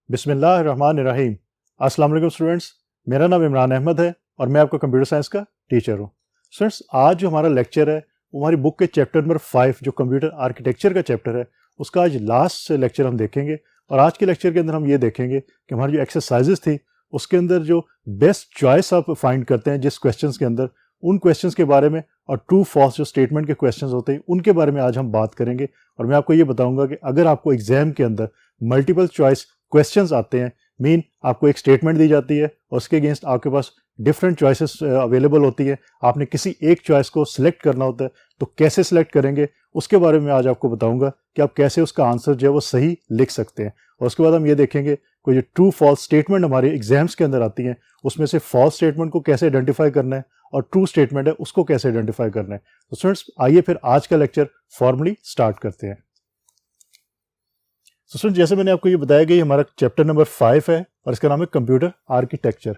बिस्मिल्लाहिर्रहमानिर्रहीम। अस्सलाम वालेकुम स्टूडेंट्स, मेरा नाम इमरान अहमद है और मैं आपका कंप्यूटर साइंस का टीचर हूँ। स्टूडेंट्स, आज जो हमारा लेक्चर है वो हमारी बुक के चैप्टर नंबर 5 जो कंप्यूटर आर्किटेक्चर का चैप्टर है उसका आज लास्ट लेक्चर हम देखेंगे। और आज के लेक्चर के अंदर हम ये देखेंगे कि हमारी जो एक्सरसाइजेस थी उसके अंदर जो बेस्ट चॉइस आप फाइंड करते हैं जिस क्वेश्चंस के अंदर, उन क्वेश्चंस के बारे में और ट्रू फॉल्स जो स्टेटमेंट के क्वेश्चंस होते हैं उनके बारे में आज हम बात करेंगे। और मैं आपको ये बताऊंगा कि अगर आपको एग्जाम के अंदर मल्टीपल चॉइस क्वेश्चंस आते हैं, मीन आपको एक स्टेटमेंट दी जाती है और उसके अगेंस्ट आपके पास डिफरेंट चॉइसेस अवेलेबल होती है, आपने किसी एक चॉइस को सिलेक्ट करना होता है, तो कैसे सिलेक्ट करेंगे उसके बारे में आज आपको बताऊंगा कि आप कैसे उसका आंसर जो है वो सही लिख सकते हैं। और उसके बाद हम ये देखेंगे कोई जो ट्रू फॉल्स स्टेटमेंट हमारे एग्जाम्स के अंदर आती हैं उसमें से फॉल्स स्टेटमेंट को कैसे आइडेंटिफाई करना है और ट्रू स्टेटमेंट है उसको कैसे आइडेंटिफाई करना है। तो स्टूडेंट्स, आइए फिर आज का लेक्चर फॉर्मली स्टार्ट करते हैं। तो स्टूडेंट, जैसे मैंने आपको ये बताया कि हमारा चैप्टर नंबर 5 है और इसका नाम है कंप्यूटर आर्किटेक्चर।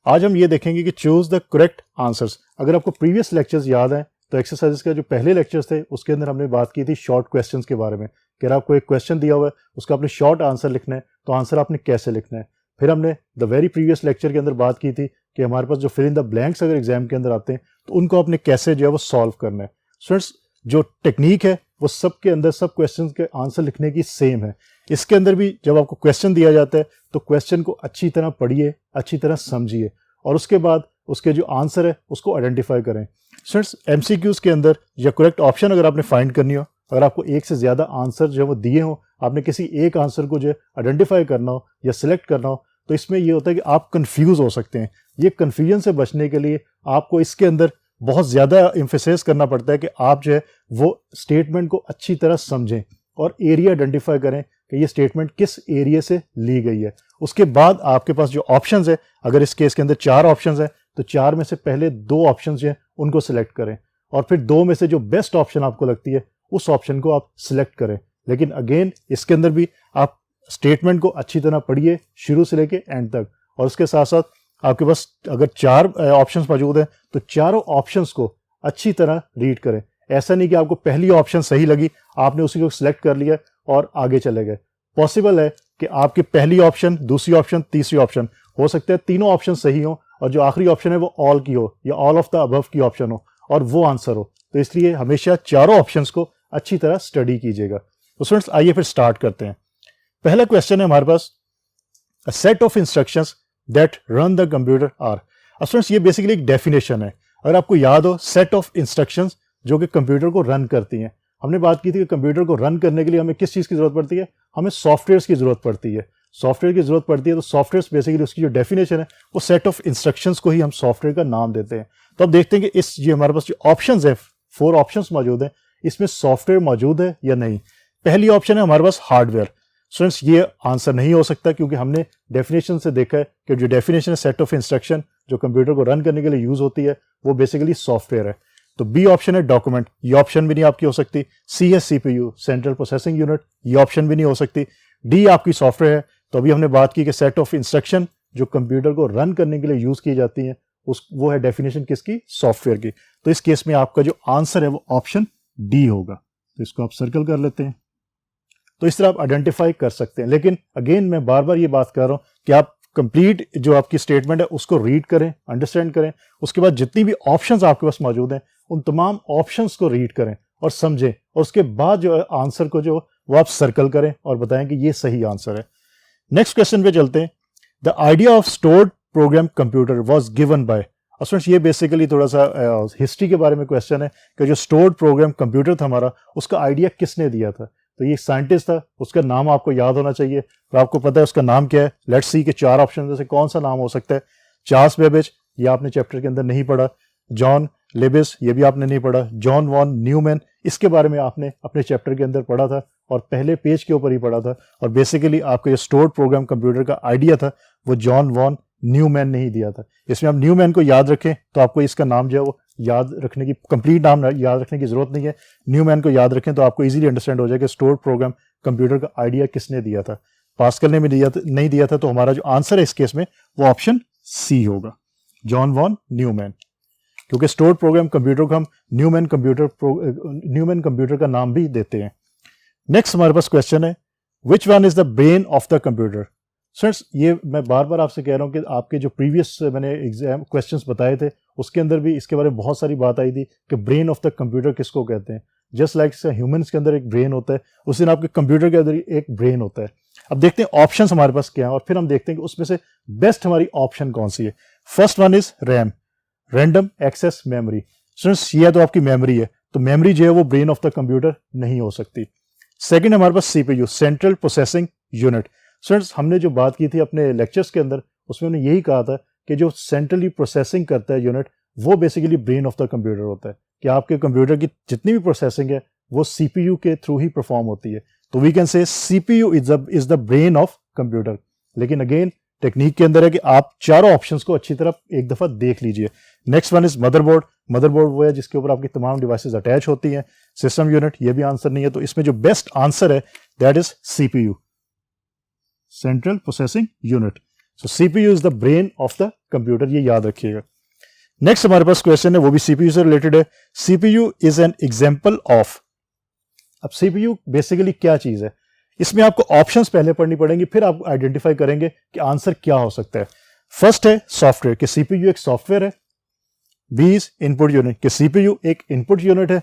आज हम ये देखेंगे कि चूज द करेक्ट आंसर्स। अगर आपको प्रीवियस लेक्चर्स याद हैं तो एक्सरसाइजेस का जो पहले लेक्चर्स थे उसके अंदर हमने बात की थी शॉर्ट क्वेश्चंस के बारे में कि अगर आपको एक क्वेश्चन दिया हुआ है उसका आपने शॉर्ट आंसर लिखना है तो आंसर आपने कैसे लिखना है। फिर हमने द वेरी प्रीवियस लेक्चर के अंदर बात की थी कि हमारे पास जो फिल इन द ब्लैंक्स अगर एग्जाम के अंदर आते हैं तो उनको आपने कैसे जो है वो सॉल्व करना है। स्टूडेंट्स, जो टेक्निक है वो सब के अंदर सब क्वेश्चन के आंसर लिखने की सेम है। इसके अंदर भी जब आपको क्वेश्चन दिया जाता है तो क्वेश्चन को अच्छी तरह पढ़िए, अच्छी तरह समझिए और उसके बाद उसके जो आंसर है उसको आइडेंटिफाई करें। स्टूडेंट्स, एमसीक्यूज के अंदर या करेक्ट ऑप्शन अगर आपने फाइंड करनी हो, अगर आपको एक से ज्यादा आंसर जो है वो दिए हो, आपने किसी एक आंसर को जो आइडेंटिफाई करना हो या सिलेक्ट करना हो, तो इसमें ये होता है कि आप कंफ्यूज हो सकते हैं। ये कन्फ्यूजन से बचने के लिए आपको इसके अंदर बहुत ज़्यादा एम्फेसाइज करना पड़ता है कि आप जो है वो स्टेटमेंट को अच्छी तरह समझें और एरिया आइडेंटिफाई करें कि ये स्टेटमेंट किस एरिया से ली गई है। उसके बाद आपके पास जो ऑप्शंस है, अगर इस केस के अंदर 4 ऑप्शंस हैं तो 4 में से पहले 2 ऑप्शंस जो हैं उनको सिलेक्ट करें और फिर 2 में से जो बेस्ट ऑप्शन आपको लगती है उस ऑप्शन को आप सिलेक्ट करें। लेकिन अगेन इसके अंदर भी आप स्टेटमेंट को अच्छी तरह पढ़िए शुरू से लेके एंड तक। और उसके साथ साथ आपके पास अगर 4 ऑप्शंस मौजूद हैं तो चारों ऑप्शंस को अच्छी तरह रीड करें। ऐसा नहीं कि आपको पहली ऑप्शन सही लगी, आपने उसी को सिलेक्ट कर लिया और आगे चले गए। पॉसिबल है कि आपकी पहली ऑप्शन, दूसरी ऑप्शन, तीसरी ऑप्शन, हो सकता है तीनों ऑप्शन सही हो और जो आखिरी ऑप्शन है वो ऑल की हो या ऑल ऑफ द अबव की ऑप्शन हो और वो आंसर हो। तो इसलिए हमेशा चारों ऑप्शंस को अच्छी तरह स्टडी कीजिएगा। तो स्टूडेंट्स, आइए फिर स्टार्ट करते हैं। पहला क्वेश्चन है हमारे पास, a set of instructions that run the computer are. Students, ये बेसिकली एक डेफिनेशन है। अगर आपको याद हो, सेट ऑफ इंस्ट्रक्शंस जो कि कंप्यूटर को रन करती हैं। हमने बात की थी कि कंप्यूटर को रन करने के लिए हमें किस चीज़ की जरूरत पड़ती है, हमें सॉफ्टवेयर की जरूरत पड़ती है। सॉफ्टवेयर की जरूरत पड़ती है तो सॉफ्टवेयर बेसिकली उसकी जो डेफिनेशन है वो सेट ऑफ इंस्ट्रक्शंस को ही हम सॉफ्टवेयर का नाम देते हैं। तो अब देखते हैं कि इस ये हमारे पास जो ऑप्शंस है, 4 ऑप्शंस मौजूद हैं, इसमें सॉफ्टवेयर मौजूद है या नहीं। पहली ऑप्शन है हमारे पास हार्डवेयर। स्टूडेंट्स, ये आंसर नहीं हो सकता क्योंकि हमने डेफिनेशन से देखा है कि जो डेफिनेशन है सेट ऑफ इंस्ट्रक्शन जो कंप्यूटर को रन करने के लिए यूज होती है वो बेसिकली सॉफ्टवेयर है। तो बी ऑप्शन है डॉक्यूमेंट, ये ऑप्शन भी नहीं आपकी हो सकती। सी है सीपीयू, सेंट्रल प्रोसेसिंग यूनिट, ये ऑप्शन भी नहीं हो सकती। डी आपकी सॉफ्टवेयर है। तो अभी हमने बात की कि सेट ऑफ इंस्ट्रक्शन जो कंप्यूटर को रन करने के लिए यूज की जाती है वो है डेफिनेशन किसकी, सॉफ्टवेयर की। तो इस केस में आपका जो आंसर है वो ऑप्शन डी होगा। तो इसको आप सर्कल कर लेते हैं। तो इस तरह आप आइडेंटिफाई कर सकते हैं। लेकिन अगेन मैं बार बार ये बात कर रहा हूं कि आप कंप्लीट जो आपकी स्टेटमेंट है उसको रीड करें, अंडरस्टैंड करें। उसके बाद जितनी भी ऑप्शंस आपके पास मौजूद हैं उन तमाम ऑप्शंस को रीड करें और समझें और उसके बाद जो आंसर को जो वो आप सर्कल करें और बताएं कि ये सही आंसर है। नेक्स्ट क्वेश्चन पे चलते हैं। The idea of stored program computer was given by. Students, ये बेसिकली थोड़ा सा हिस्ट्री के बारे में क्वेश्चन है कि जो स्टोर्ड प्रोग्राम कंप्यूटर था हमारा उसका आइडिया किसने दिया था। तो ये साइंटिस्ट था, उसका नाम आपको याद होना चाहिए। तो आपको पता है उसका नाम क्या है। लेट्स सी के 4 ऑप्शन में से कौन सा नाम हो सकता है। चार्ल्स बेबेज, ये आपने चैप्टर के अंदर नहीं पढ़ा। जॉन लेबिस, ये भी आपने नहीं पढ़ा। जॉन वॉन न्यूमैन, इसके बारे में आपने अपने चैप्टर के अंदर पढ़ा था और पहले पेज के ऊपर ही पढ़ा था। और बेसिकली आपका जो स्टोर्ड प्रोग्राम कंप्यूटर का आइडिया था वो जॉन वॉन न्यूमैन ने ही दिया था। इसमें आप न्यूमैन को याद रखें तो आपको इसका नाम जो है वो याद रखने की, कंप्लीट नाम याद रखने की जरूरत नहीं है। न्यूमैन को याद रखें तो आपको इजीली अंडरस्टैंड हो जाएगा स्टोर्ड प्रोग्राम कंप्यूटर का आइडिया किसने दिया था। पास्कल ने भी नहीं दिया था। तो हमारा जो आंसर है इस केस में वो ऑप्शन सी होगा, जॉन वॉन न्यूमैन। क्योंकि स्टोर्ड प्रोग्राम कंप्यूटर को हम न्यूमैन कंप्यूटर का नाम भी देते हैं। नेक्स्ट हमारे पास क्वेश्चन है, which one is the brain of the computer. Students ये मैं बार बार आपसे कह रहा हूँ कि आपके जो प्रीवियस मैंने एग्जाम क्वेश्चंस बताए थे उसके अंदर भी इसके बारे में बहुत सारी बात आई थी कि ब्रेन ऑफ द कंप्यूटर किसको कहते हैं। जस्ट लाइक ह्यूमंस के अंदर एक ब्रेन होता है, उसी दिन आपके कंप्यूटर के अंदर एक ब्रेन होता है। अब देखते हैं ऑप्शंस हमारे पास क्या है और फिर हम देखते हैं कि उसमें से बेस्ट हमारी ऑप्शन कौन सी है। First one is RAM, random access memory. Students ये तो आपकी मेमोरी है, तो मेमोरी जो है वो ब्रेन ऑफ द कंप्यूटर नहीं हो सकती। सेकंड हमारे पास CPU, central processing unit. Students हमने जो बात की थी अपने लेक्चर्स के अंदर उसमें हमने यही कहा था कि जो सेंट्रली प्रोसेसिंग करता है यूनिट वो basically brain of the computer होता है, कि आपके कंप्यूटर की जितनी भी प्रोसेसिंग है वो सीपीयू के थ्रू ही परफॉर्म होती है। तो we can say CPU is the brain of computer. लेकिन अगेन टेक्निक के अंदर है कि आप चारों ऑप्शंस को अच्छी तरह एक दफा देख लीजिए। Next one is motherboard. Motherboard वो है जिसके ऊपर आपकी तमाम डिवाइसेस अटैच होती हैं। सिस्टम यूनिट ये भी आंसर नहीं है, तो इसमें जो बेस्ट आंसर है that is CPU, central processing unit. So CPU is the brain of the computer, ये याद रखिएगा। नेक्स्ट हमारे पास क्वेश्चन है वो भी सीपीयू से रिलेटेड है। CPU is an example of. अब सीपीयू बेसिकली क्या चीज है, इसमें आपको ऑप्शंस पहले पढ़नी पड़ेंगी, फिर आप आइडेंटिफाई करेंगे कि आंसर क्या हो सकता है। फर्स्ट है सॉफ्टवेयर, कि सीपीयू एक सॉफ्टवेयर है। बी इज इनपुट यूनिट, कि सीपीयू एक इनपुट यूनिट है।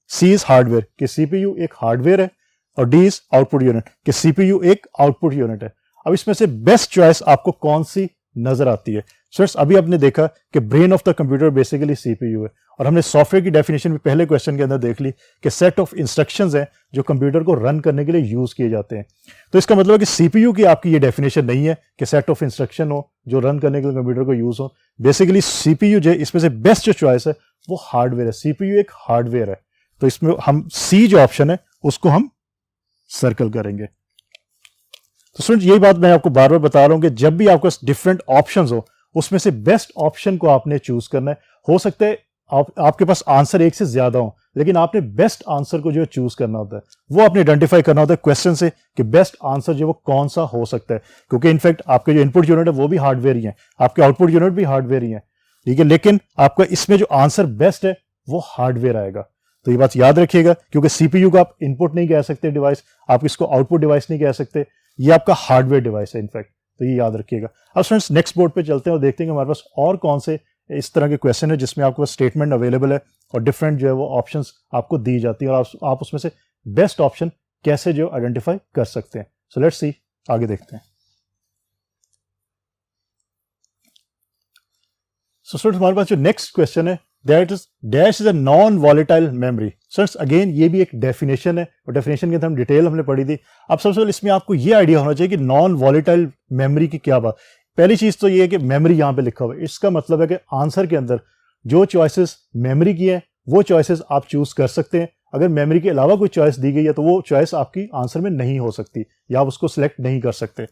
सी इज हार्डवेयर, कि सीपीयू एक हार्डवेयर है। और डी इज आउटपुट यूनिट, कि सीपीयू एक आउटपुट यूनिट है। अब इसमें से बेस्ट चॉइस आपको कौन सी नजर आती है? स्टूडेंट्स अभी आपने देखा कि brain of the computer basically CPU है, और हमने सॉफ्टवेयर की डेफिनेशन भी पहले क्वेश्चन के अंदर देख ली कि सेट ऑफ इंस्ट्रक्शंस हैं जो कंप्यूटर को रन करने के लिए यूज किए जाते हैं। तो इसका मतलब है कि सीपीयू की आपकी ये डेफिनेशन नहीं है कि सेट ऑफ इंस्ट्रक्शन हो जो रन करने के लिए कंप्यूटर को यूज हो। बेसिकली सीपीयू जो इसमें से बेस्ट जो चॉइस है वो हार्डवेयर है। सीपीयू एक हार्डवेयर है, तो इसमें हम सी जो ऑप्शन है उसको हम सर्कल करेंगे। तो स्टूडेंट यही बात मैं आपको बार बार बता रहा हूं कि जब भी आपके पास डिफरेंट ऑप्शंस हो उसमें से बेस्ट ऑप्शन को आपने चूज करना है। हो सकता है आपके पास आंसर एक से ज्यादा हो, लेकिन आपने बेस्ट आंसर को जो चूज करना होता है वो आपने आइडेंटिफाई करना होता है क्वेश्चन से कि बेस्ट आंसर जो वो कौन सा हो सकता है। क्योंकि इनफैक्ट आपके जो इनपुट यूनिट है वो भी हार्डवेयर ही है, आपके आउटपुट यूनिट भी हार्डवेयर ही है, ठीक है। लेकिन आपका इसमें जो आंसर बेस्ट है वो हार्डवेयर आएगा। तो ये बात याद रखिएगा, क्योंकि सीपीयू को आप इनपुट नहीं कह सकते डिवाइस, आप इसको आउटपुट डिवाइस नहीं कह सकते, ये आपका हार्डवेयर डिवाइस है इनफैक्ट। तो ये याद रखिएगा। अब स्टूडेंट्स नेक्स्ट बोर्ड पे चलते हैं और देखते हैं कि हमारे पास और कौन से इस तरह के क्वेश्चन है जिसमें आपको स्टेटमेंट अवेलेबल है और डिफरेंट जो है वो ऑप्शंस आपको दी जाती है, और आप उसमें से बेस्ट ऑप्शन कैसे जो आइडेंटिफाई कर सकते हैं। सो लेट्स सी, आगे देखते हैं। सो स्टूडेंट्स हमारे पास जो नेक्स्ट क्वेश्चन है that is dash is a non volatile memory. Students again ये भी एक डेफिनेशन है, और डेफिनेशन के अंदर हम डिटेल हमने पढ़ी थी। अब सबसे पहले इसमें आपको ये आइडिया होना चाहिए कि नॉन वॉलेटाइल मेमोरी की क्या बात। पहली चीज तो ये है कि मेमोरी यहां पे लिखा हुआ है, इसका मतलब है कि आंसर के अंदर जो चॉइसेस मेमोरी की है वो चॉइसेस आप चूज कर सकते हैं। अगर मेमोरी के अलावा कोई चॉइस दी गई है तो वो चॉइस आपकी आंसर में नहीं हो सकती, या आप उसको सिलेक्ट नहीं कर सकते।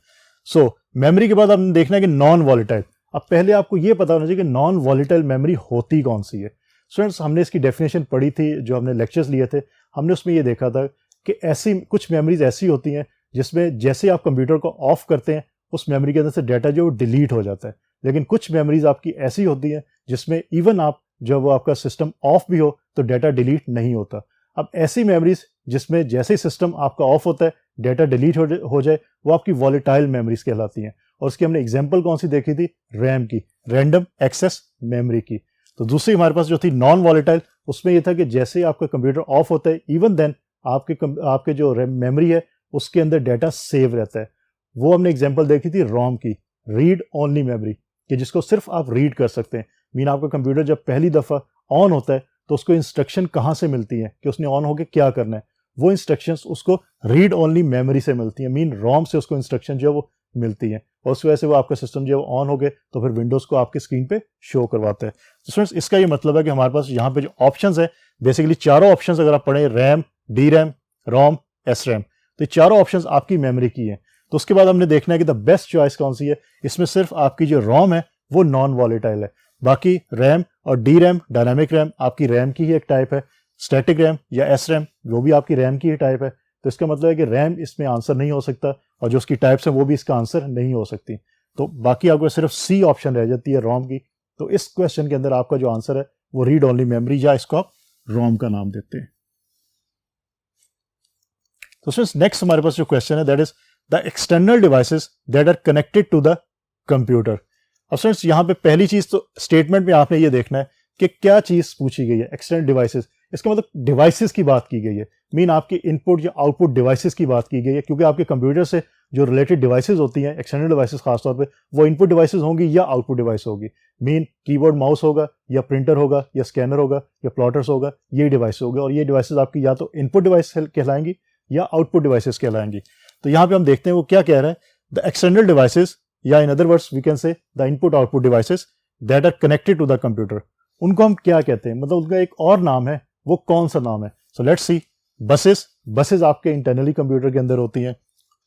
सो मेमोरी के बाद आपने देखना है कि नॉन वॉलेटाइल। अब पहले आपको ये पता होना चाहिए कि नॉन वॉलेटाइल मेमोरी होती कौन सी है। स्टूडेंट्स हमने इसकी डेफिनेशन पढ़ी थी जो हमने लेक्चर्स लिए थे, हमने उसमें ये देखा था कि ऐसी कुछ मेमोरीज ऐसी होती हैं जिसमें जैसे आप कंप्यूटर को ऑफ करते हैं उस मेमोरी के अंदर से डाटा जो डिलीट हो जाता है। लेकिन कुछ मेमोरीज आपकी ऐसी होती हैं जिसमें इवन आप जब वो आपका सिस्टम ऑफ भी हो तो डाटा डिलीट नहीं होता। अब ऐसी मेमोरीज जिसमें जैसे ही सिस्टम आपका ऑफ होता है डाटा डिलीट हो जाए वो आपकी वॉलेटाइल मेमोरीज कहलाती हैं। और उसकी हमने एग्जांपल कौन सी देखी थी? रैम की, रैंडम एक्सेस मेमोरी की। तो दूसरी हमारे पास जो थी नॉन वॉलेटाइल, उसमें यह था कि जैसे आपका कंप्यूटर ऑफ होता है इवन देन आपके जो मेमोरी है उसके अंदर डाटा सेव रहता है। वो हमने एग्जांपल देखी थी रोम की, रीड ओनली मेमोरी, कि जिसको सिर्फ आप रीड कर सकते हैं। मीन आपका कंप्यूटर जब पहली दफा ऑन होता है तो उसको इंस्ट्रक्शन कहाँ से मिलती है कि उसने ऑन होकर क्या करना है, वो इंस्ट्रक्शंस उसको रीड ओनली मेमोरी से मिलती है। मीन रोम से उसको इंस्ट्रक्शन जो है वो मिलती है, और उस वजह से वो आपका सिस्टम जो है ऑन हो गए तो फिर विंडोज को आपकी स्क्रीन पे शो करवाता है। तो फ्रेंड्स इसका ये मतलब है कि हमारे पास यहाँ पे जो ऑप्शंस है बेसिकली चारों ऑप्शंस अगर आप पढ़ें, रैम, डी रैम, रोम, एस रैम, तो ये चारों ऑप्शंस आपकी मेमोरी की है। तो उसके बाद हमने देखना है कि द बेस्ट चॉइस कौन सी है। इसमें सिर्फ आपकी जो रोम है वो नॉन वॉलेटाइल है, बाकी रैम और डी रैम, डायनामिक रैम आपकी रैम की ही एक टाइप है, स्टैटिक रैम या एस रैम वो भी आपकी रैम की ही टाइप है। तो इसका मतलब है कि रैम इसमें आंसर नहीं हो सकता, और जो उसकी टाइप्स है वो भी इसका आंसर नहीं हो सकती। तो बाकी आपको सिर्फ सी ऑप्शन रह जाती है रोम की। तो इस क्वेश्चन के अंदर आपका जो आंसर है वो रीड ओनली मेमोरी, या इसको आप रोम का नाम देते हैं। तो फ्रेंड्स नेक्स्ट हमारे पास जो क्वेश्चन है that is the external devices that are connected to the computer. अब फ्रेंड्स यहाँ पे पहली चीज तो स्टेटमेंट में आपने ये देखना है कि क्या चीज पूछी गई है, एक्सटर्नल डिवाइसेस, इसका मतलब डिवाइसेस की बात की गई है, मीन आपके इनपुट या आउटपुट डिवाइसेस की बात की गई है, क्योंकि आपके कंप्यूटर से जो रिलेटेड डिवाइसेस होती हैं, एक्सटर्नल डिवाइसेस खासतौर पे, वो इनपुट डिवाइसेस होंगी या आउटपुट डिवाइस होगी, मीन कीबोर्ड माउस होगा या प्रिंटर होगा या स्कैनर होगा या प्लॉटर्स होगा, ये डिवाइस होगा, और ये डिवाइसेस आपकी या तो इनपुट डिवाइस कहलाएंगी या आउटपुट डिवाइसेस कहलाएंगी। तो यहाँ पे हम देखते हैं वो क्या कह रहा है, द एक्सटर्नल डिवाइसेस, या in other words we can say the input output devices that are connected to the computer, उनको हम क्या कहते हैं, मतलब उनका एक और नाम है, वो कौन सा नाम है। सो लेट्स सी, बसेस आपके इंटरनली कंप्यूटर के अंदर होती हैं,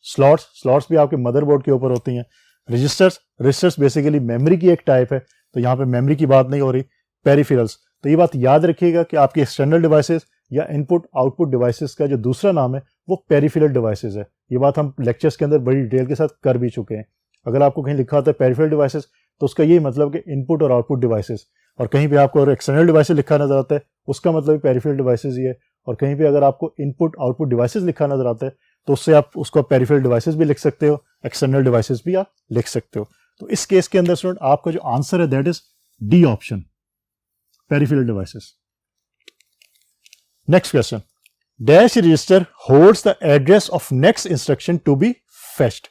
स्लॉट्स भी आपके मदरबोर्ड के ऊपर होती हैं, रजिस्टर्स बेसिकली मेमोरी की एक टाइप है, तो यहाँ पे मेमोरी की बात नहीं हो रही, पेरिफेरल्स। तो ये बात याद रखिएगा कि आपके एक्सटर्नल डिवाइसेस या इनपुट आउटपुट डिवाइसेस का जो दूसरा नाम है वो पेरिफेरल डिवाइसेस है। ये बात हम लेक्चर्स के अंदर बड़ी डिटेल के साथ कर भी चुके हैं। अगर आपको कहीं लिखा होता है पेरिफेरल डिवाइसेस, तो उसका ये मतलब कि इनपुट और आउटपुट डिवाइसेस, और कहीं पे आपको अगर एक्सटर्नल डिवाइसेस लिखा नजर आता है, उसका मतलब पेरिफेरल डिवाइसेस ही है, और कहीं पे अगर आपको इनपुट आउटपुट डिवाइसेस लिखा नजर आता है, तो उससे आप उसको पेरिफेरल डिवाइसेस भी लिख सकते हो, एक्सटर्नल डिवाइसेस भी आप लिख सकते हो। तो इस केस के अंदर स्टूडेंट आपका जो आंसर है that is D option, peripheral devices. Next question, dash register holds the address of next instruction to be fetched.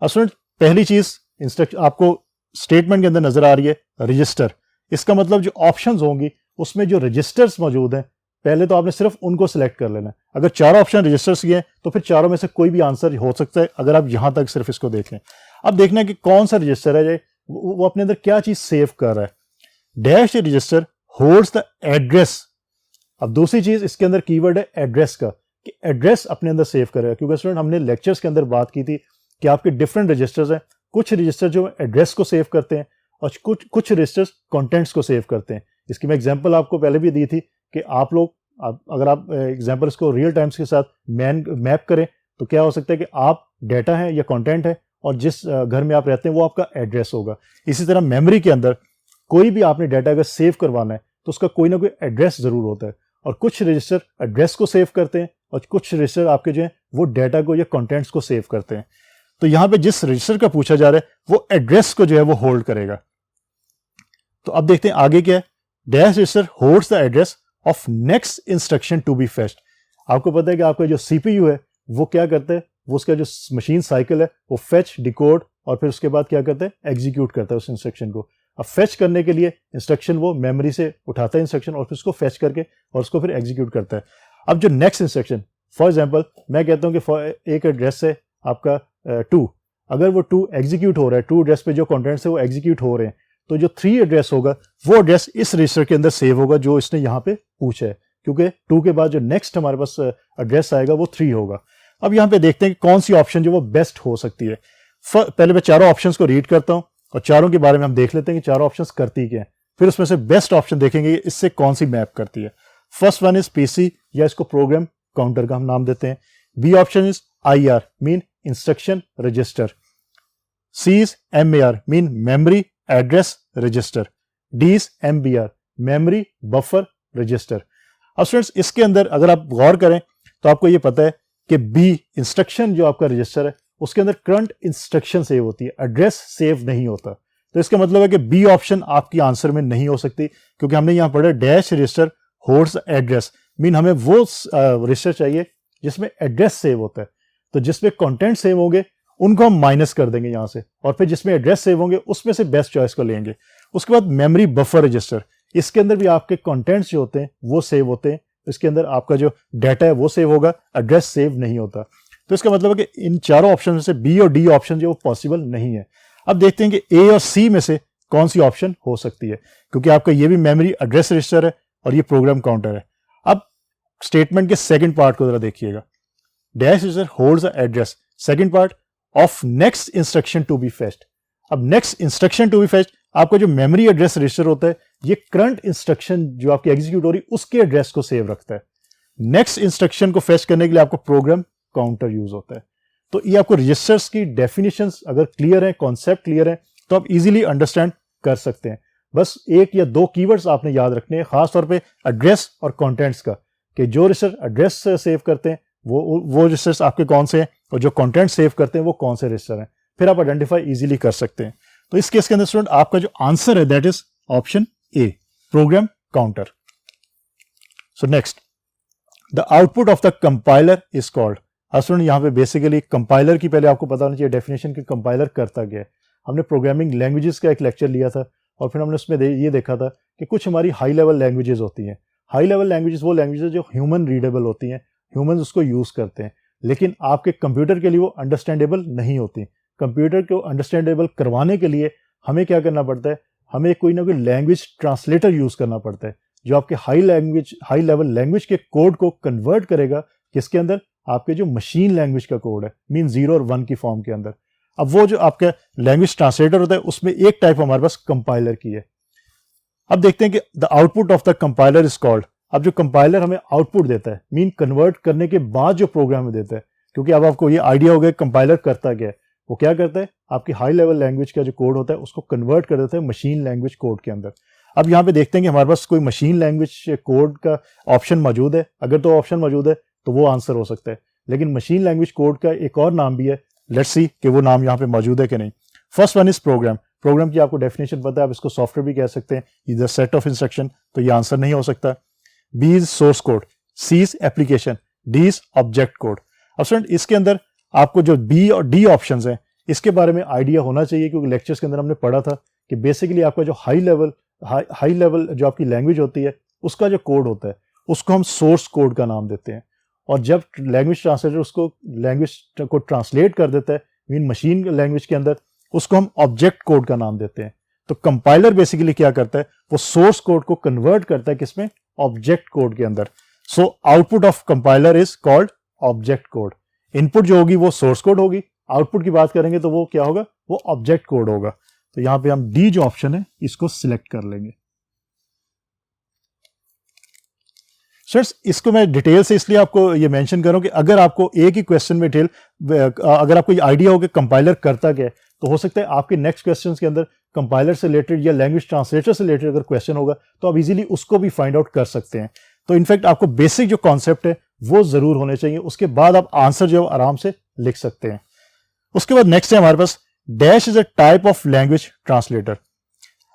अब स्टूडेंट पहली चीज इंस्ट्रक्शन आपको स्टेटमेंट के अंदर नजर आ रही है, रजिस्टर, इसका मतलब जो ऑप्शंस होंगी उसमें जो रजिस्टर्स मौजूद हैं, पहले तो आपने सिर्फ उनको सिलेक्ट कर लेना है। अगर चारों ऑप्शन रजिस्टर्स की हैं तो फिर चारों में से कोई भी आंसर हो सकता है, अगर आप यहां तक सिर्फ इसको देख लें। अब देखना है कि कौन सा रजिस्टर है, वो अपने अंदर क्या चीज सेव कर रहा है। Dash register holds the address. अब दूसरी चीज इसके अंदर कीवर्ड है एड्रेस का, कि एड्रेस अपने अंदर सेव करेगा, क्योंकि स्टूडेंट हमने लेक्चर्स के अंदर बात की थी कि आपके डिफरेंट रजिस्टर्स हैं, कुछ रजिस्टर जो एड्रेस को सेव करते हैं और कुछ रजिस्टर्स कंटेंट्स को सेव करते हैं। इसकी मैं एग्जांपल आपको पहले भी दी थी कि आप लोग अगर आप एग्जांपल इसको रियल टाइम्स के साथ मैप करें तो क्या हो सकता है कि आप डेटा है या कंटेंट है और जिस घर में आप रहते हैं वो आपका एड्रेस होगा। इसी तरह मेमोरी के अंदर कोई भी आपने डाटा अगर सेव करवाना है तो उसका कोई ना कोई एड्रेस जरूर होता है, और कुछ रजिस्टर एड्रेस को सेव करते हैं और कुछ रजिस्टर आपके जो है वो डेटा को या कंटेंट्स को सेव करते हैं। तो यहां पे जिस रजिस्टर का पूछा जा रहा है वो एड्रेस को जो है वो होल्ड करेगा। तो अब देखते हैं आगे क्या है, dash register holds the address of next instruction to be fetched. आपको पता है कि आपका जो सीपीयू है वो क्या करता है, वो उसका जो मशीन साइकिल है वो फेच, डिकोड और फिर उसके बाद क्या करता है, एग्जीक्यूट करता है उस इंस्ट्रक्शन को। अब फेच करने के लिए इंस्ट्रक्शन वो मेमोरी से उठाता है इंस्ट्रक्शन और फिर उसको फेच करके और उसको फिर एग्जीक्यूट करता है। अब जो नेक्स्ट इंस्ट्रक्शन, फॉर एग्जांपल मैं कहता हूं कि एक एड्रेस है आपका 2, अगर वो 2 एग्जीक्यूट हो रहा है, 2 एड्रेस पे जो कंटेंट्स है वो एग्जीक्यूट हो रहे हैं, तो जो 3 एड्रेस होगा वो एड्रेस इस रजिस्टर के अंदर सेव होगा जो इसने यहाँ पे पूछा है, क्योंकि 2 के बाद जो नेक्स्ट हमारे पास एड्रेस आएगा वो 3 होगा। अब यहाँ पे देखते हैं कि कौन सी ऑप्शन जो वो बेस्ट हो सकती है। पहले मैं चारों ऑप्शंस को रीड करता हूं और चारों के बारे में हम देख लेते हैं कि चारों ऑप्शंस करती क्या है, फिर उसमें से बेस्ट ऑप्शन देखेंगे इससे कौन सी मैप करती है। फर्स्ट वन इज पीसी, या इसको प्रोग्राम काउंटर का हम नाम देते हैं। B option is IR, mean instruction register. C is MAR, mean memory address register. D is MBR, memory buffer register. अब स्टूडेंट्स इसके अंदर अगर आप गौर करें तो आपको ये पता है कि बी इंस्ट्रक्शन जो आपका रजिस्टर है उसके अंदर करंट इंस्ट्रक्शन सेव होती है, एड्रेस सेव नहीं होता। तो इसका मतलब है कि बी ऑप्शन आपकी आंसर में नहीं हो सकती, क्योंकि हमने यहां पढ़ा dash register holds address, mean हमें वो रजिस्टर चाहिए जिसमें एड्रेस सेव होता है। तो जिसमें कंटेंट सेव होंगे उनको हम माइनस कर देंगे यहां से, और फिर जिसमें एड्रेस सेव होंगे उसमें से बेस्ट चॉइस को लेंगे। उसके बाद मेमोरी बफर रजिस्टर, इसके अंदर भी आपके कंटेंट्स जो होते हैं वो सेव होते हैं, इसके अंदर आपका जो डाटा है वो सेव होगा, एड्रेस सेव नहीं होता। तो इसका मतलब है कि इन चारों ऑप्शन में से बी और डी ऑप्शन जो वो पॉसिबल नहीं है। अब देखते हैं कि ए और सी में से कौन सी ऑप्शन हो सकती है, क्योंकि आपका ये भी मेमोरी एड्रेस रजिस्टर है और ये प्रोग्राम काउंटर है। अब स्टेटमेंट के सेकंड पार्ट को जरा देखिएगा, dash register holds the address, second part of next instruction to be fetched. अब next instruction to be fetched, आपका जो मेमोरी एड्रेस रजिस्टर होता है ये करंट इंस्ट्रक्शन जो आपकी एग्जीक्यूट हो रही है उसके एड्रेस को सेव रखता है। नेक्स्ट इंस्ट्रक्शन को फेच करने के लिए आपको प्रोग्राम काउंटर यूज होता है। तो ये आपको रजिस्टर्स की डेफिनेशंस अगर क्लियर है, कॉन्सेप्ट क्लियर है, तो आप इजीली अंडरस्टैंड कर सकते हैं। बस एक या दो कीवर्ड्स आपने याद रखने हैं, खासतौर पे एड्रेस और कंटेंट्स का, कि जो रजिस्टर एड्रेस सेव करते हैं वो रजिस्टर्स आपके कौन से हैं और जो कंटेंट सेव करते हैं वो कौन से रजिस्टर हैं, फिर आप आइडेंटिफाई इजीली कर सकते हैं। तो इस केस के अंदर स्टूडेंट आपका जो आंसर है that is option A, program counter. So next, the output of the compiler is called. अब स्टूडेंट यहाँ पे बेसिकली कंपाइलर की पहले आपको पता होना चाहिए डेफिनेशन कि कंपाइलर करता क्या है। हमने प्रोग्रामिंग लैंग्वेजेस का एक लेक्चर लिया था और फिर हमने उसमें ये देखा था कि कुछ हमारी हाई लेवल लैंग्वेजेस होती हैं। हाई लेवल लैंग्वेजेस वो लैंग्वेजेस जो ह्यूमन रीडेबल होती हैं, ह्यूमन उसको यूज करते हैं, लेकिन आपके कंप्यूटर के लिए वो अंडरस्टैंडेबल नहीं होती। कंप्यूटर को अंडरस्टैंडेबल करवाने के लिए हमें क्या करना पड़ता है, हमें कोई ना कोई लैंग्वेज ट्रांसलेटर यूज करना पड़ता है जो आपके हाई लेवल लैंग्वेज के कोड को कन्वर्ट करेगा किसके अंदर, आपके जो मशीन लैंग्वेज का कोड है, मीन 0 और 1 की फॉर्म के अंदर। अब वो जो आपका लैंग्वेज ट्रांसलेटर होता है उसमें एक टाइप हमारे पास कंपाइलर की है। अब देखते हैं कि the output of the compiler is called. अब जो कंपाइलर हमें आउटपुट देता है, मीन कन्वर्ट करने के बाद जो प्रोग्राम में देता है, क्योंकि अब आपको ये आइडिया हो गया कंपाइलर करता क्या है। वो क्या करता है, आपकी हाई लेवल लैंग्वेज का जो कोड होता है उसको कन्वर्ट कर देता है मशीन लैंग्वेज कोड के अंदर। अब यहाँ पे देखते हैं कि हमारे पास कोई मशीन लैंग्वेज कोड का ऑप्शन मौजूद है। अगर तो ऑप्शन मौजूद है तो वो आंसर हो सकता है, लेकिन मशीन लैंग्वेज कोड का एक और नाम भी है। लेट्स सी कि वो नाम यहाँ पे मौजूद है कि नहीं। First one is program. Program की आपको डेफिनेशन पता है, आप इसको सॉफ्टवेयर भी कह सकते हैं, इधर सेट ऑफ इंस्ट्रक्शन, तो ये आंसर नहीं हो सकता। B is source code, C is application, D is object code. अब स्टूडेंट इसके अंदर आपको जो बी और डी ऑप्शन हैं इसके बारे में आइडिया होना चाहिए, क्योंकि लेक्चर्स के अंदर हमने पढ़ा था कि बेसिकली आपका जो हाई लेवल जो आपकी लैंग्वेज होती है उसका जो कोड होता है उसको हम सोर्स कोड का नाम देते हैं, और जब लैंग्वेज ट्रांसलेटर उसको लैंग्वेज को ट्रांसलेट कर देता है मीन मशीन लैंग्वेज के अंदर, उसको हम ऑब्जेक्ट कोड का नाम देते हैं। तो कंपाइलर बेसिकली क्या करता है, वो सोर्स कोड को कन्वर्ट करता है किसमें, ऑब्जेक्ट कोड के अंदर। So output of compiler is called object code. Input जो होगी वो सोर्स कोड होगी, आउटपुट की बात करेंगे तो वो क्या होगा, वो ऑब्जेक्ट कोड होगा। तो यहां पे हम डी जो ऑप्शन है इसको सिलेक्ट कर लेंगे। सर इसको मैं डिटेल से इसलिए आपको ये मेंशन कर रहा हूं कि अगर आपको एक ही क्वेश्चन में डिटेल, अगर आपको ये आइडिया हो कि कंपाइलर करता क्या है, तो हो सकता है आपके नेक्स्ट क्वेश्चंस के अंदर कंपाइलर से रिलेटेड या लैंग्वेज ट्रांसलेटर से रिलेटेड अगर क्वेश्चन होगा तो आप इजीली उसको भी फाइंड आउट कर सकते हैं। तो इनफैक्ट आपको बेसिक जो कॉन्सेप्ट है वो जरूर होने चाहिए, उसके बाद आप आंसर जो आराम से लिख सकते हैं। उसके बाद नेक्स्ट है हमारे पास dash is a type of language translator.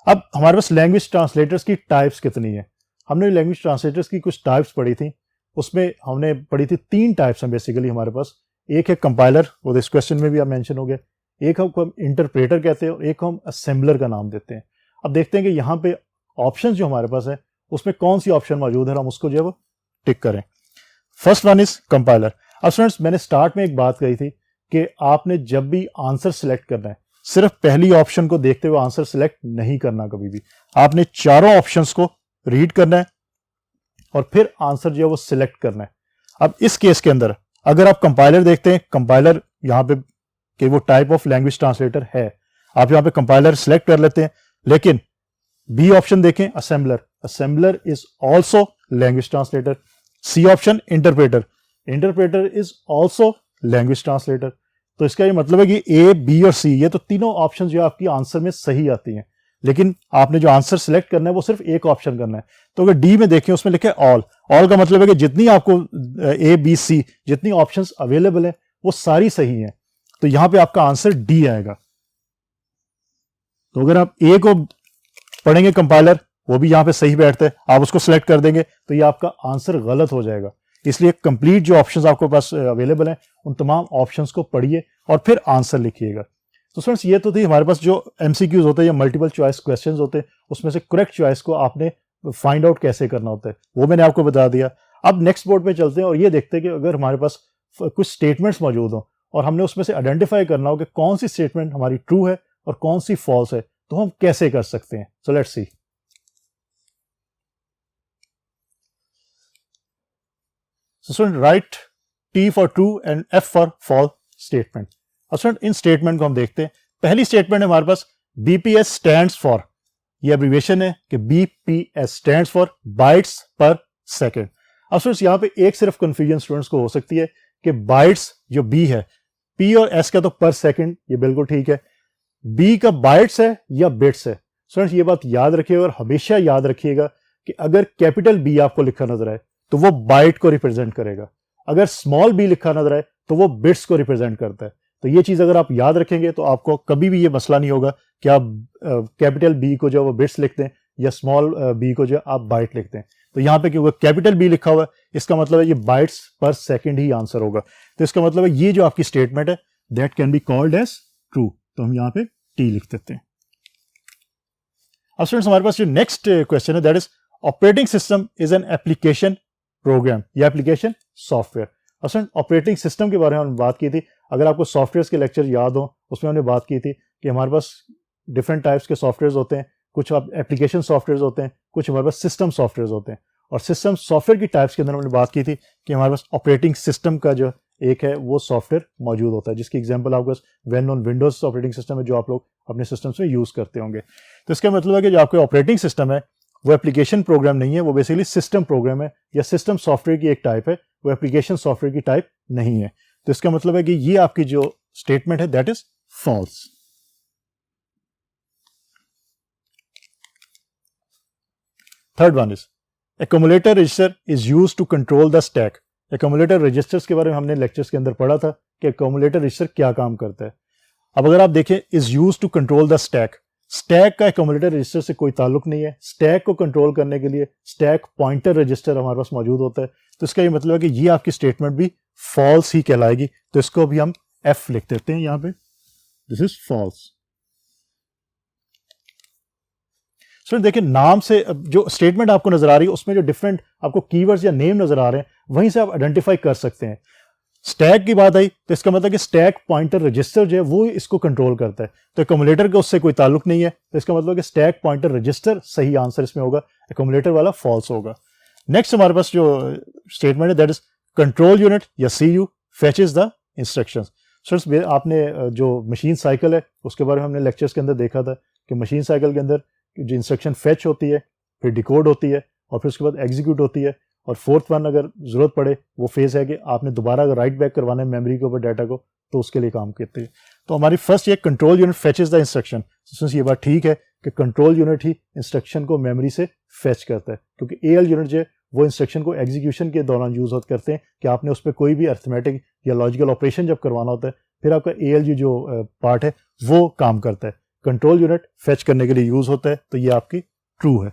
अब हमारे पास लैंग्वेज ट्रांसलेटर्स की टाइप्स कितनी है, हमने लैंग्वेज ट्रांसलेटर्स की कुछ टाइप्स पढ़ी थी, उसमें हमने पढ़ी थी 3 टाइप्स हैं बेसिकली हमारे पास। एक है कंपाइलर, वो इस क्वेश्चन में भी आप मेंशन हो गया, एक हम इंटरप्रेटर कहते हैं और एक हम असेंबलर का नाम देते हैं। अब देखते हैं कि यहाँ पे ऑप्शन जो हमारे पास है उसमें कौन सी ऑप्शन मौजूद है, हम उसको जो है टिक करें। First one is compiler. अब स्टूडेंट्स मैंने स्टार्ट में एक बात कही थी कि आपने जब भी आंसर सिलेक्ट करना है सिर्फ पहली ऑप्शन को देखते हुए आंसर सिलेक्ट नहीं करना, कभी भी आपने चारों ऑप्शंस को रीड करना है और फिर आंसर जो है वो सिलेक्ट करना है। अब इस केस के अंदर अगर आप कंपाइलर देखते हैं, कंपाइलर यहाँ पे कि वो टाइप ऑफ लैंग्वेज ट्रांसलेटर है, आप यहाँ पे कंपाइलर सिलेक्ट कर लेते हैं, लेकिन बी ऑप्शन देखें assembler, assembler is also language translator. C option interpreter, interpreter is also language translator. तो इसका ये मतलब है कि ए, बी और सी ये तो तीनों ऑप्शन जो आपकी आंसर में सही आती हैं, लेकिन आपने जो आंसर सिलेक्ट करना है वो सिर्फ एक ऑप्शन करना है। तो अगर डी में देखें उसमें लिखे ऑल, ऑल का मतलब है कि जितनी आपको ए, बी, सी जितनी ऑप्शंस अवेलेबल है वो सारी सही हैं, तो यहां पे आपका आंसर डी आएगा। तो अगर आप ए को पढ़ेंगे कंपाइलर वो भी यहां पे सही बैठता है, आप उसको सिलेक्ट कर देंगे तो ये आपका आंसर गलत हो जाएगा। इसलिए कंप्लीट जो ऑप्शंस आपके पास अवेलेबल हैं उन तमाम ऑप्शंस को पढ़िए और फिर आंसर लिखिएगा। तो फ्रेंड्स ये तो थी हमारे पास जो एमसीक्यूज होते हैं या मल्टीपल चॉइस क्वेश्चंस होते हैं, उसमें से करेक्ट चॉइस को आपने फाइंड आउट कैसे करना होता है वो मैंने आपको बता दिया। अब नेक्स्ट बोर्ड पे चलते हैं और ये देखते हैं कि अगर हमारे पास कुछ स्टेटमेंट्स मौजूद हो और हमने उसमें से आइडेंटिफाई करना हो कि कौन सी स्टेटमेंट हमारी ट्रू है और कौन सी फॉल्स है, तो हम कैसे कर सकते हैं। So let's see. So student write T for true and F for false statement। अब स्टूडेंट इन स्टेटमेंट को हम देखते हैं। पहली स्टेटमेंट है हमारे पास BPS स्टैंड्स फॉर, ये एब्रीविएशन है कि BPS स्टैंड्स फॉर बाइट्स पर सेकेंड। अब स्टूडेंट्स यहाँ पे एक सिर्फ कंफ्यूजन स्टूडेंट्स को हो सकती है कि बाइट्स जो B है, P और S का तो पर सेकेंड, ये बिल्कुल ठीक है, B का बाइट्स है या बिट्स है। स्टूडेंट्स ये बात याद रखिएगा और हमेशा याद रखिएगा कि अगर कैपिटल B आपको लिखा नजर आए तो वो बाइट को रिप्रेजेंट करेगा, अगर स्मॉल बी लिखा नजर आए तो वो बिट्स को रिप्रेजेंट करता है। तो ये चीज अगर आप याद रखेंगे तो आपको कभी भी ये मसला नहीं होगा कि आप कैपिटल बी को जो वो बिट्स लिखते हैं या स्मॉल बी को जो आप बाइट लिखते हैं। तो यहाँ पे क्योंकि कैपिटल बी लिखा हुआ है, इसका मतलब है ये बाइट्स पर सेकंड ही आंसर होगा। तो इसका मतलब है ये जो आपकी स्टेटमेंट है that can be called as true. तो हम यहाँ पे टी लिख देते हैं। अब स्टूडेंट्स हमारे पास जो नेक्स्ट क्वेश्चन है that is operating system is an application program या एप्लीकेशन सॉफ्टवेयर। अब स्टूडेंट ऑपरेटिंग सिस्टम के बारे में हमने बात की थी। अगर आपको सॉफ्टवेयर के लेक्चर याद हो उसमें हमने बात की थी कि हमारे पास डिफरेंट टाइप्स के सॉफ्टवेयर होते हैं, कुछ एप्लीकेशन सॉफ्टवेयर होते हैं, कुछ हमारे पास सिस्टम सॉफ्टवेयर होते हैं। और सिस्टम सॉफ्टवेयर की टाइप्स के अंदर हमने बात की थी कि हमारे पास ऑपरेटिंग सिस्टम का जो एक है वो सॉफ्टवेयर मौजूद होता है, जिसकी एग्जांपल आपके पास well known Windows operating system है जो आप लोग अपने सिस्टम्स में यूज करते होंगे। तो इसका मतलब है कि जो आपके ऑपरेटिंग सिस्टम है वो एप्लीकेशन प्रोग्राम नहीं है, वो बेसिकली सिस्टम प्रोग्राम है या सिस्टम सॉफ्टवेयर की एक टाइप है, वो एप्लीकेशन सॉफ्टवेयर की टाइप नहीं है। तो इसका मतलब है कि ये आपकी जो स्टेटमेंट है that is false. Third one is accumulator register is used to control the stack। accumulator registers के बारे में हमने लेक्चर्स के अंदर पढ़ा था कि accumulator register क्या काम करता है। अब अगर आप देखें is used to control the stack, stack का accumulator register से कोई ताल्लुक नहीं है। स्टैक को कंट्रोल करने के लिए स्टैक पॉइंटर रजिस्टर हमारे पास मौजूद होता है। तो इसका ये मतलब है कि ये आपकी स्टेटमेंट भी फॉल्स ही कहलाएगी। तो इसको भी हम एफ लिख देते हैं यहाँ पे, दिस इज फॉल्स। सो देखिए नाम से जो स्टेटमेंट आपको नजर आ रही है उसमें जो डिफरेंट आपको कीवर्ड्स या नेम नजर आ रहे हैं वहीं से आप आइडेंटिफाई कर सकते हैं। स्टैक की बात आई तो इसका मतलब कि स्टैक पॉइंटर रजिस्टर जो है वो इसको कंट्रोल करता है। तो एक्यूमुलेटर का उससे कोई ताल्लुक नहीं है। तो इसका मतलब कि स्टैक पॉइंटर रजिस्टर सही आंसर इसमें होगा, एक्यूमुलेटर वाला फॉल्स होगा। नेक्स्ट हमारे पास जो स्टेटमेंट है दैट इज कंट्रोल यूनिट या CU फेचेस द इंस्ट्रक्शंस। सो आपने जो मशीन साइकिल है उसके बारे में हमने लेक्चर्स के अंदर देखा था कि मशीन साइकिल के अंदर जो इंस्ट्रक्शन फेच होती है, फिर डिकोड होती है और फिर उसके बाद एग्जीक्यूट होती है, और फोर्थ वन अगर जरूरत पड़े वो फेज है कि आपने दोबारा अगर राइट बैक करवाना है मेमोरी के ऊपर डाटा को तो उसके लिए काम करती है। तो हमारी फर्स्ट ये कंट्रोल यूनिट फेचेस द इंस्ट्रक्शन। ये बात ठीक है कि कंट्रोल यूनिट ही इंस्ट्रक्शन को मेमोरी से फेच करता है, क्योंकि AL यूनिट जो है वो इंस्ट्रक्शन को एग्जीक्यूशन के दौरान यूज करते हैं कि आपने उस पर कोई भी अर्थमेटिक या लॉजिकल ऑपरेशन जब करवाना होता है फिर आपका ALU जो पार्ट है वो काम करता है। कंट्रोल यूनिट फेच करने के लिए यूज होता है। तो ये आपकी ट्रू है।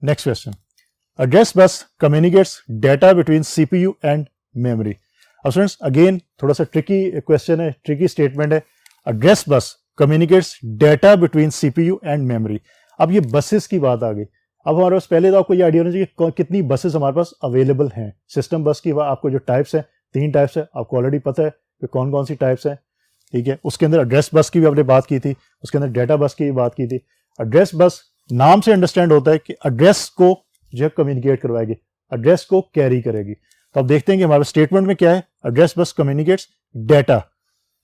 Next question, address bus communicates data between CPU and memory. अब स्टूडेंट्स अगेन थोड़ा सा ट्रिकी क्वेश्चन है, ट्रिकी स्टेटमेंट है। Address bus communicates data between CPU and memory. अब ये बसेस की बात आ गई। अब हमारे पास पहले तो आपको ये आइडिया होना चाहिए कि कितनी बसेस हमारे पास अवेलेबल हैं। सिस्टम बस की आपको जो टाइप्स है 3 टाइप्स है, आपको ऑलरेडी पता है कि कौन कौन सी टाइप्स हैं, ठीक है। उसके अंदर एड्रेस बस की भी आपने बात की थी, उसके अंदर डेटा बस की भी बात की थी। एड्रेस बस नाम से अंडरस्टैंड होता है कि एड्रेस को जो है कम्युनिकेट करवाएगी, एड्रेस को कैरी करेगी। तो अब देखते हैं कि हमारे स्टेटमेंट में क्या है, एड्रेस बस कम्युनिकेट्स डेटा।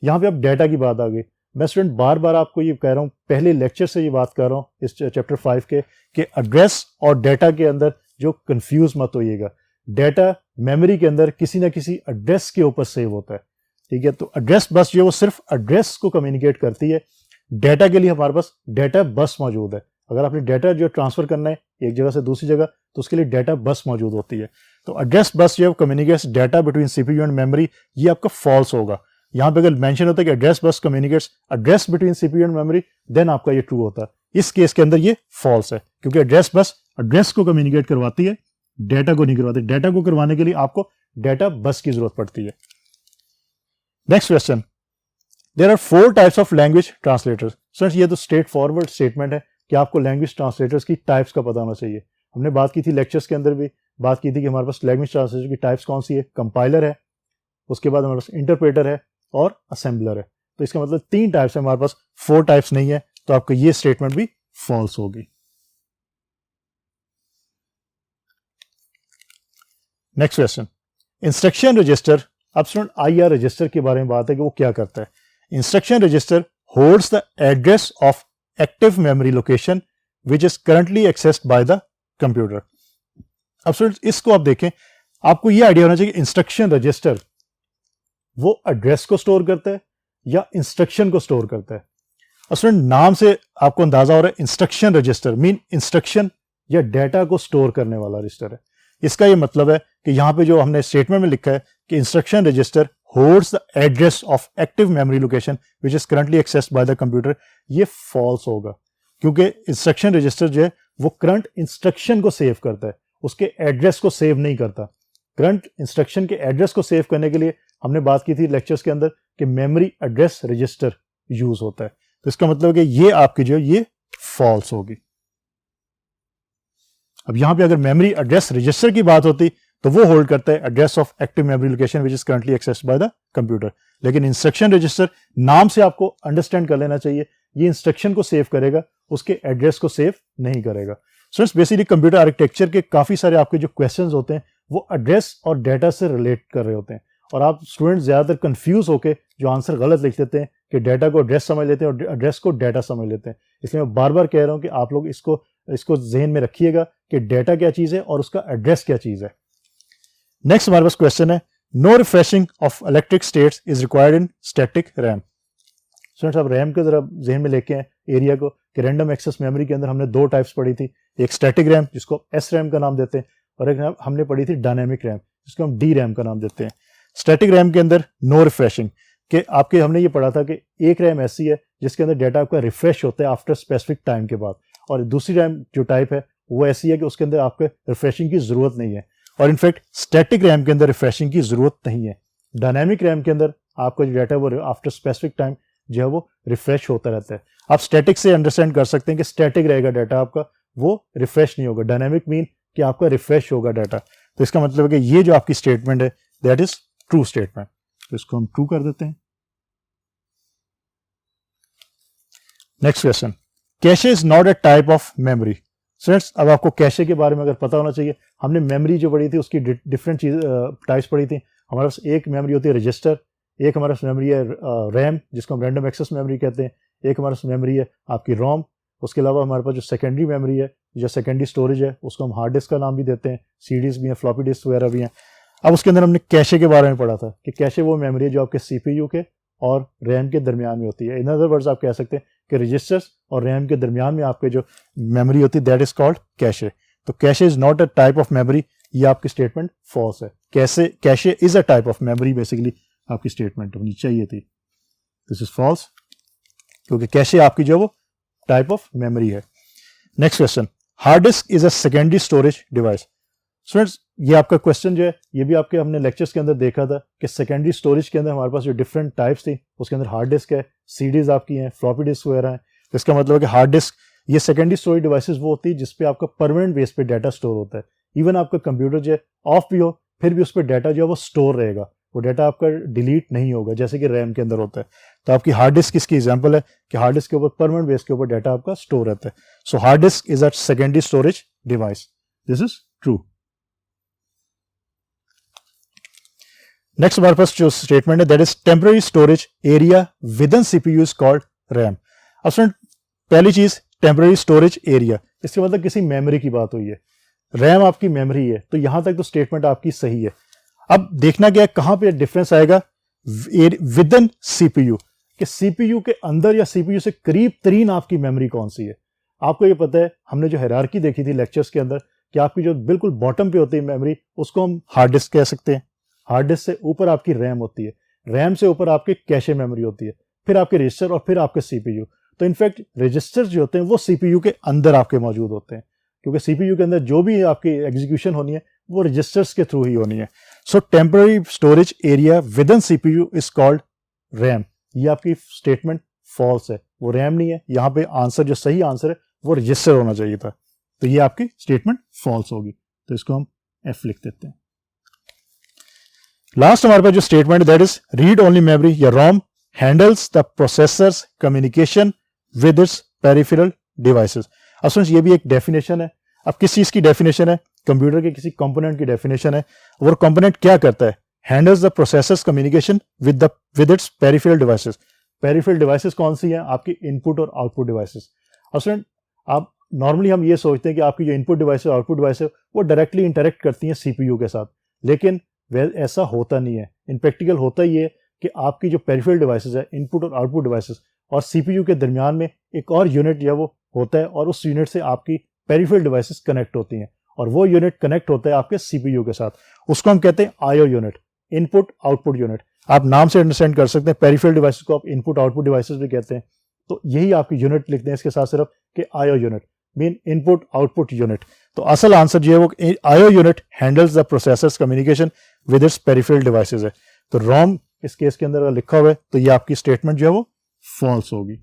यहां पे अब डेटा की बात आ गई। मैं स्टूडेंट बार बार आपको ये कह रहा हूं, पहले लेक्चर से ये बात कर रहा हूं इस चैप्टर 5 के, कि एड्रेस और डेटा के अंदर जो कंफ्यूज मत होइएगा। डेटा मेमोरी के अंदर किसी ना किसी एड्रेस के ऊपर सेव होता है, ठीक है। तो एड्रेस बस जो है वो सिर्फ एड्रेस को कम्युनिकेट करती है। डेटा के लिए हमारे पास डेटा बस मौजूद है। अगर आपने डेटा जो ट्रांसफर करना है एक जगह से दूसरी जगह तो उसके लिए डेटा बस मौजूद होती है। तो एड्रेस बस जो है communicates data between CPU and memory, ये आपका फॉल्स होगा। यहां पे अगर मेंशन होता है कि address bus communicates address between CPU and memory, then आपका ये ट्रू होता है। इस केस के अंदर ये फॉल्स है, क्योंकि एड्रेस बस एड्रेस को कम्युनिकेट करवाती है, डेटा को नहीं करवाती। डेटा को करवाने के लिए आपको डेटा बस की जरूरत पड़ती है। Next question, there are 4 types of language translators. Sir ये तो स्ट्रेट फॉरवर्ड स्टेटमेंट है कि आपको लैंग्वेज ट्रांसलेटर्स की टाइप्स का पता होना चाहिए। हमने बात की थी लेक्चर्स के अंदर भी बात की थी कि हमारे पास लैंग्वेज ट्रांसलेटर की टाइप्स कौन सी है, कंपाइलर है, उसके बाद हमारे पास इंटरप्रेटर है और असेंबलर है। तो इसका मतलब 3 टाइप्स है हमारे पास, 4 टाइप्स नहीं है। तो आपको ये स्टेटमेंट भी फॉल्स होगी। Next question, instruction register. अब स्टूडेंट IR रजिस्टर के बारे में बात है कि वो क्या करता है। Instruction register holds the address of active memory location which is currently accessed by the computer. अब स्टूडेंट इसको आप देखें, आपको ये आइडिया होना चाहिए कि इंस्ट्रक्शन रजिस्टर वो एड्रेस को स्टोर करता है या इंस्ट्रक्शन को स्टोर करता है। और स्टूडेंट नाम से आपको अंदाजा हो रहा है इंस्ट्रक्शन रजिस्टर मीन इंस्ट्रक्शन या डाटा को स्टोर करने वाला रजिस्टर है। इसका ये मतलब है कि यहाँ पे जो हमने स्टेटमेंट में लिखा है कि instruction register holds the address of active memory location which is currently accessed by the computer, ये फॉल्स होगा, क्योंकि इंस्ट्रक्शन रजिस्टर जो है वो करंट इंस्ट्रक्शन को सेव करता है, उसके एड्रेस को सेव नहीं करता। करंट इंस्ट्रक्शन के एड्रेस को सेव करने के लिए हमने बात की थी लेक्चर्स के अंदर कि मेमोरी एड्रेस रजिस्टर यूज होता है। तो इसका मतलब है कि ये आपकी जो है ये फॉल्स होगी। अब यहां पे अगर मेमोरी एड्रेस रजिस्टर की बात होती तो वो होल्ड करता है address of active memory location which is currently accessed by the computer, लेकिन इंस्ट्रक्शन रजिस्टर नाम से आपको अंडरस्टैंड कर लेना चाहिए, ये इंस्ट्रक्शन को सेव करेगा, उसके एड्रेस को सेव नहीं करेगा। स्टूडेंट्स, बेसिकली कंप्यूटर आर्किटेक्चर के काफी सारे आपके जो क्वेश्चंस होते हैं वो एड्रेस और डाटा से रिलेट कर रहे होते हैं, और आप स्टूडेंट ज्यादातर कंफ्यूज होकर जो आंसर गलत लिख देते हैं कि डाटा को एड्रेस समझ लेते हैं और एड्रेस को डाटा समझ लेते हैं। इसलिए मैं बार बार कह रहा हूं कि आप लोग इसको जहन में रखिएगा कि डाटा क्या चीज है और उसका एड्रेस क्या चीज है। नेक्स्ट हमारे पास क्वेश्चन है, no refreshing of electric states is required in static RAM. Students, आप रैम के जरा जहन में लेके आए एरिया को कि रैंडम एक्सेस मेमोरी के अंदर हमने दो टाइप्स पढ़ी थी, एक स्टैटिक रैम जिसको एस रैम का नाम देते हैं, और एक हमने पढ़ी थी डायनेमिक रैम जिसको हम डी रैम का नाम देते हैं। स्टैटिक रैम के अंदर नो रिफ्रेशिंग के आपके हमने ये पढ़ा था कि एक रैम ऐसी है जिसके अंदर डाटा आपका रिफ्रेश होता है आफ्टर स्पेसिफिक टाइम के बाद, और दूसरी रैम जो टाइप है वो ऐसी है कि उसके अंदर आपके रिफ्रेशिंग की जरूरत नहीं है, और इनफैक्ट स्टैटिक रैम के अंदर रिफ्रेशिंग की जरूरत नहीं है। डायनामिक रैम के अंदर आपका जो डाटा है वो आफ्टर स्पेसिफिक टाइम जो है वो रिफ्रेश होता रहता है। आप स्टैटिक से अंडरस्टैंड कर सकते हैं कि स्टैटिक रहेगा डाटा आपका, वो रिफ्रेश नहीं होगा। डायनामिक मीन कि आपका रिफ्रेश होगा डाटा। तो इसका मतलब है कि ये जो आपकी स्टेटमेंट है दैट इज ट्रू स्टेटमेंट, तो इसको हम ट्रू कर देते हैं। Next question, cache is not a type of memory. Students, अब आपको कैशे के बारे में अगर पता होना चाहिए, हमने मेमोरी जो पढ़ी थी उसकी डिफरेंट चीज टाइप्स पढ़ी थी। हमारे पास एक मेमोरी होती है रजिस्टर, एक हमारे पास मेमोरी है रैम जिसको हम रैंडम एक्सेस मेमोरी कहते हैं, एक हमारे पास मेमोरी है आपकी रोम। उसके अलावा हमारे पास जो सेकेंडरी मेमोरी है या सेकेंडरी स्टोरेज है उसको हम हार्ड डिस्क का नाम भी देते हैं, सीडीज भी हैं, फ्लॉपी डिस्क वगैरह भी हैं। अब उसके अंदर हमने कैशे के बारे में पढ़ा था कि कैशे वो मेमोरी है जो आपके सीपीयू के और रैम के दरमियान में होती है। इन अदर वर्ड्स आप कह सकते हैं कि रजिस्टर्स और रैम के दरमियान में आपके जो मेमोरी होती है दैट इज कॉल्ड कैशे। तो cache is not a type of memory, ये आपकी स्टेटमेंट फॉल्स है। Cache is a type of memory, basically आपकी स्टेटमेंट होनी चाहिए थी। दिस इज फॉल्स, क्योंकि कैशे आपकी जो वो टाइप ऑफ मेमोरी है। Next question, hard disk is a secondary storage device. Students, ये आपका क्वेश्चन जो है ये भी आपके हमने लेक्चर्स के अंदर देखा था कि सेकेंडरी स्टोरेज के अंदर हमारे पास जो डिफरेंट टाइप्स थी उसके अंदर हार्ड डिस्क है, सीडीज आपकी हैं, फ्लॉपी डिस्क वगैरह हैं। तो इसका मतलब है कि हार्ड डिस्क ये सेकेंडरी स्टोरेज डिवाइसेस वो होती है जिसपे आपका परमानेंट बेस पे डाटा स्टोर होता है। इवन आपका कंप्यूटर जो है ऑफ भी हो फिर भी उस पर डाटा जो है वो स्टोर रहेगा, वो डाटा आपका डिलीट नहीं होगा जैसे कि रैम के अंदर होता है। तो आपकी हार्ड डिस्क इसकी एग्जांपल है कि हार्ड डिस्क के ऊपर परमानेंट बेस के ऊपर डाटा आपका स्टोर रहता है। So hard disk is a secondary storage device, this is true. Next हमारे पास जो स्टेटमेंट है that is temporary storage area within CPU is called RAM. अब स्टूडेंट, पहली चीज टेम्पररी स्टोरेज एरिया, इसके मतलब किसी मेमोरी की बात हुई है। रैम आपकी मेमोरी है, तो यहां तक तो स्टेटमेंट आपकी सही है। अब देखना क्या है कहां पे डिफरेंस आएगा विद इन सीपीयू, कि सीपीयू के अंदर या सीपीयू से करीब तरीन आपकी मेमोरी कौन सी है। आपको ये पता है, हमने जो हायरार्की देखी थी लेक्चर्स के अंदर कि आपकी जो बिल्कुल बॉटम पे होती है मेमोरी उसको हम हार्ड डिस्क कह सकते हैं। हार्ड डिस्क से ऊपर आपकी रैम होती है, रैम से ऊपर आपकी कैशे मेमोरी होती है, फिर आपके रजिस्टर और फिर आपके सीपीयू। तो इनफैक्ट रजिस्टर्स जो होते हैं वो सीपीयू के अंदर आपके मौजूद होते हैं, क्योंकि सीपीयू के अंदर जो भी आपकी एग्जीक्यूशन होनी है वो रजिस्टर्स के थ्रू ही होनी है। So temporary storage area within CPU is called RAM. ये आपकी स्टेटमेंट फॉल्स है, वो रैम नहीं है। यहाँ पे आंसर जो सही आंसर है वो रजिस्टर होना चाहिए था, तो ये आपकी स्टेटमेंट फॉल्स होगी। तो इसको हम एफ लिख देते हैं। लास्ट हमारे पास जो statement that is read only memory या ROM handles the processor's communication with its peripheral devices. अब फ्रेंड्स, ये भी एक डेफिनेशन है। अब किस चीज की डेफिनेशन है? कंप्यूटर के किसी कंपोनेंट की डेफिनेशन है। और कंपोनेंट क्या करता है? Handles the processor's communication with its peripheral devices. Peripheral devices कौन सी हैं? आपकी इनपुट और आउटपुट डिवाइसेस। अब फ्रेंड, आप नॉर्मली हम ये सोचते हैं कि आपकी जो इनपुट डिवाइस है आउटपुट डिवाइस है वो डायरेक्टली इंटरेक्ट करती हैं सीपीयू के साथ, लेकिन ऐसा होता नहीं है। इन प्रैक्टिकल होता ही है कि आपकी जो पेरिफेरल डिवाइसेस है, इनपुट और आउटपुट डिवाइसेस और सीपीयू के दरमियान में एक और यूनिट जो है वो होता है, और उस यूनिट से आपकी पेरिफेरल डिवाइसेस कनेक्ट होती हैं और वो यूनिट कनेक्ट होता है आपके सीपीयू के साथ। उसको हम कहते हैं IO unit, input output unit. आप नाम से अंडरस्टैंड कर सकते हैं, पेरिफेरल डिवाइसेस को आप इनपुट आउटपुट डिवाइसेस भी कहते हैं। तो यही आपकी यूनिट लिखते हैं इसके साथ सिर्फ कि IO unit mean input output unit. तो असल आंसर जो है वो IO unit handles the processor's communication with its peripheral devices है। तो रोम इस केस के अंदर लिखा हुआ है तो ये आपकी स्टेटमेंट जो है वो फॉल्स होगी।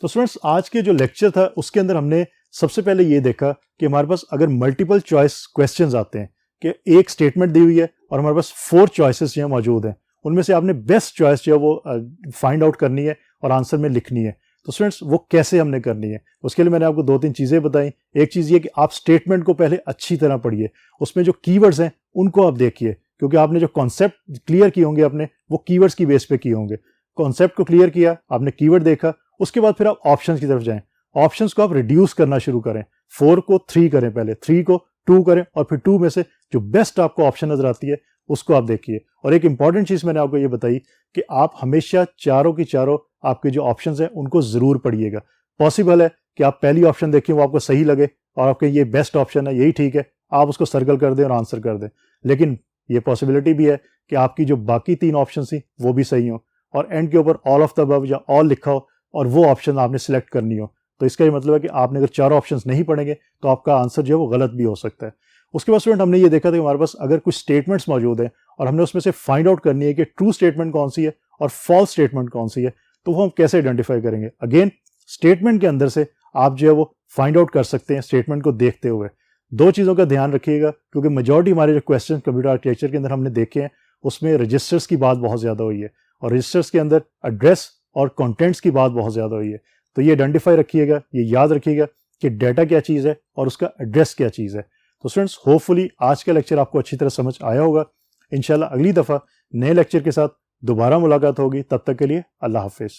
तो स्टूडेंट्स आज के जो लेक्चर था उसके अंदर हमने सबसे पहले ये देखा कि हमारे पास अगर मल्टीपल चॉइस क्वेश्चंस आते हैं कि एक स्टेटमेंट दी हुई है और हमारे पास 4 चॉइसेस जो है मौजूद हैं, उनमें से आपने बेस्ट चॉइस जो है वो फाइंड आउट करनी है और आंसर में लिखनी है। तो स्टूडेंट्स वो कैसे हमने करनी है, उसके लिए मैंने आपको 2-3 चीज़ें बताई। एक चीज़ ये कि आप स्टेटमेंट को पहले अच्छी तरह पढ़िए, उसमें जो कीवर्ड्स हैं उनको आप देखिए, क्योंकि आपने जो कॉन्सेप्ट क्लियर किए होंगे अपने, वो कीवर्ड्स की बेस पे किए होंगे। कॉन्सेप्ट को क्लियर किया, आपने कीवर्ड देखा, उसके बाद फिर आप ऑप्शंस की तरफ जाएं। ऑप्शंस को आप रिड्यूस करना शुरू करें, 4 को 3 करें, पहले 3 को 2 करें और फिर 2 में से जो बेस्ट आपको ऑप्शन नजर आती है उसको आप देखिए। और एक इंपॉर्टेंट चीज़ मैंने आपको ये बताई कि आप हमेशा चारों की चारों आपके जो ऑप्शंस हैं उनको ज़रूर पढ़िएगा। पॉसिबल है कि आप पहली ऑप्शन देखें, वो आपको सही लगे और आपके ये बेस्ट ऑप्शन है, यही ठीक है, आप उसको सर्कल कर दें और आंसर कर दें। लेकिन ये पॉसिबिलिटी भी है कि आपकी जो बाकी 3 ऑप्शन थी वो भी सही हो और एंड के ऊपर ऑल ऑफ द अबव या ऑल लिखा हो और वो ऑप्शन आपने सिलेक्ट करनी हो। तो इसका ये मतलब है कि आपने अगर चारों ऑप्शंस नहीं पढ़ेंगे तो आपका आंसर जो है वो गलत भी हो सकता है। उसके बाद स्टूडेंट हमने ये देखा था कि हमारे पास अगर कुछ स्टेटमेंट्स मौजूद हैं और हमने उसमें से फाइंड आउट करनी है कि ट्रू स्टेटमेंट कौन सी है और फॉल्स स्टेटमेंट कौन सी है, तो वो हम कैसे आइडेंटिफाई करेंगे। अगेन स्टेटमेंट के अंदर से आप जो है वो फाइंड आउट कर सकते हैं स्टेटमेंट को देखते हुए। 2 चीज़ों का ध्यान रखिएगा, क्योंकि मेजॉरिटी हमारे जो क्वेश्चन कंप्यूटर आर्किटेक्चर के अंदर हमने देखे हैं उसमें रजिस्टर्स की बात बहुत ज़्यादा हुई है और रजिस्टर्स के अंदर एड्रेस और कंटेंट्स की बात बहुत ज़्यादा हुई है। तो ये आइडेंटिफाई रखिएगा, ये याद रखिएगा कि डाटा क्या चीज़ है और उसका एड्रेस क्या चीज़ है। तो स्टूडेंट्स होपफुली आज का लेक्चर आपको अच्छी तरह समझ आया होगा। इंशाल्लाह अगली दफ़ा नए लेक्चर के साथ दोबारा मुलाकात होगी। तब तक के लिए अल्लाह हाफिज़।